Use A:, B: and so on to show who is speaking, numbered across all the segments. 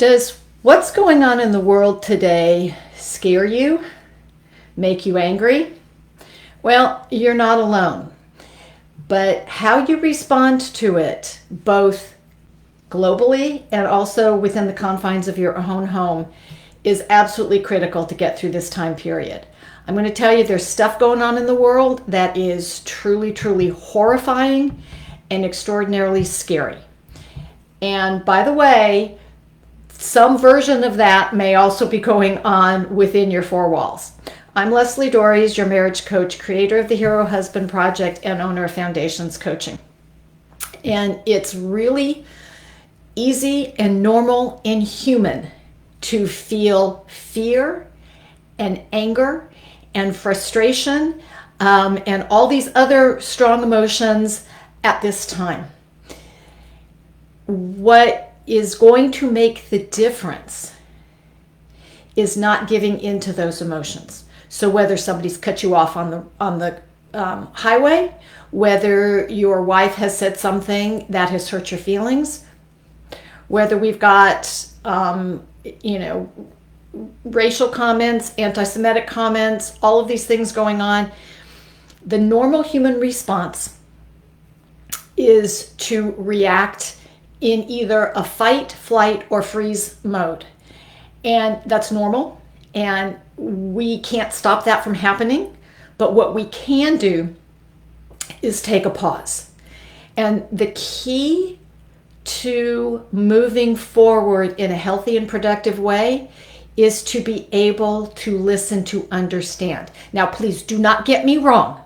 A: Does what's going on in the world today scare you, make you angry? Well, you're not alone. But how you respond to it, both globally and also within the confines of your own home, is absolutely critical to get through this time period. I'm going to tell you there's stuff going on in the world that is truly, truly horrifying and extraordinarily scary. And by the way, some version of that may also be going on within your four walls. I'm Lesli Dories, your marriage coach, creator of the Hero Husband Project, and owner of Foundations Coaching. And it's really easy and normal and human to feel fear and anger and frustration and all these other strong emotions at this time. What is going to make the difference is not giving into those emotions. So whether somebody's cut you off on the highway, whether your wife has said something that has hurt your feelings, whether we've got racial comments, anti-Semitic comments, all of these things going on, the normal human response is to react in either a fight, flight, or freeze mode. And that's normal, and we can't stop that from happening. But what we can do is take a pause. And the key to moving forward in a healthy and productive way is to be able to listen to understand. Now, please do not get me wrong.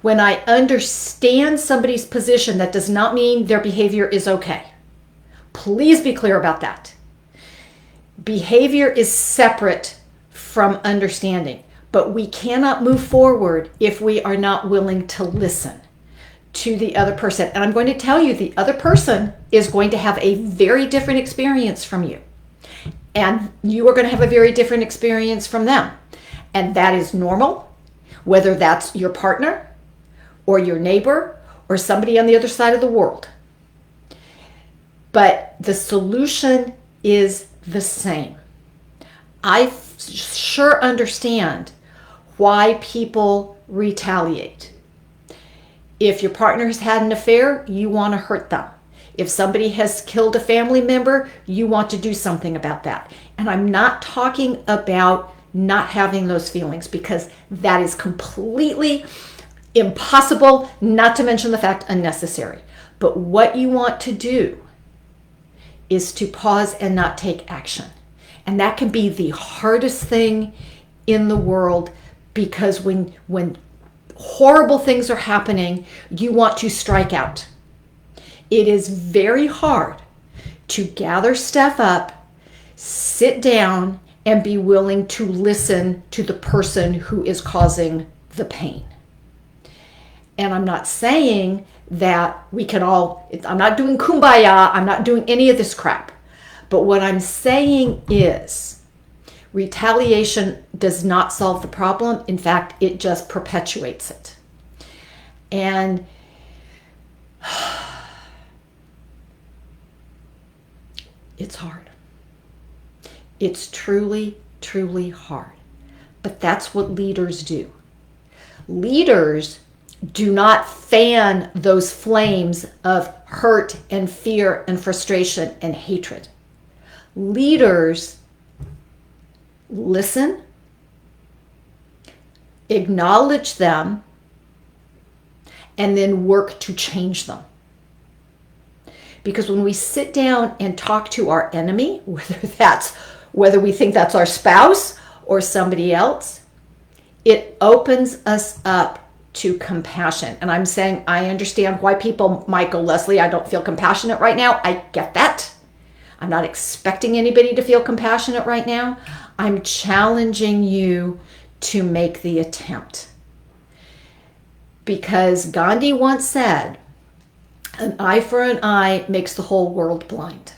A: When I understand somebody's position, that does not mean their behavior is okay. Please be clear about that. Behavior is separate from understanding, but we cannot move forward if we are not willing to listen to the other person. And I'm going to tell you, the other person is going to have a very different experience from you. And you are going to have a very different experience from them. And that is normal, whether that's your partner, or your neighbor, or somebody on the other side of the world. But the solution is the same. I sure understand why people retaliate. If your partner has had an affair, you want to hurt them. If somebody has killed a family member, you want to do something about that. And I'm not talking about not having those feelings, because that is completely impossible, not to mention the fact unnecessary. But what you want to do is to pause and not take action. And that can be the hardest thing in the world, because when horrible things are happening, you want to strike out. It is very hard to gather stuff up, sit down, and be willing to listen to the person who is causing the pain. And I'm not saying that we can all, I'm not doing kumbaya, I'm not doing any of this crap. But what I'm saying is retaliation does not solve the problem. In fact, it just perpetuates it. And it's hard. It's truly, truly hard. But that's what leaders do. Leaders do not fan those flames of hurt and fear and frustration and hatred. Leaders listen, acknowledge them, and then work to change them. Because when we sit down and talk to our enemy, whether we think that's our spouse or somebody else, it opens us up to compassion. And I'm saying, I understand why people might go, Lesli, I don't feel compassionate right now. I get that. I'm not expecting anybody to feel compassionate right now. I'm challenging you to make the attempt. Because Gandhi once said, an eye for an eye makes the whole world blind.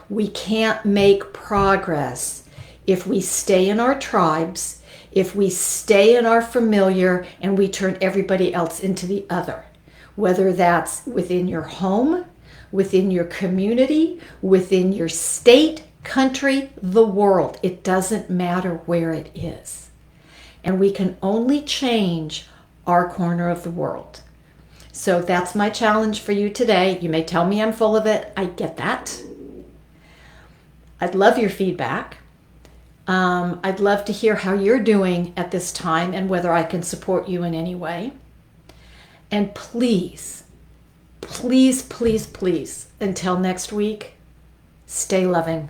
A: We can't make progress if we stay in our tribes, if we stay in our familiar, and we turn everybody else into the other. Whether that's within your home, within your community, within your state, country, the world. It doesn't matter where it is. And we can only change our corner of the world. So that's my challenge for you today. You may tell me I'm full of it. I get that. I'd love your feedback. I'd love to hear how you're doing at this time and whether I can support you in any way. And please, please, please, please, until next week, stay loving.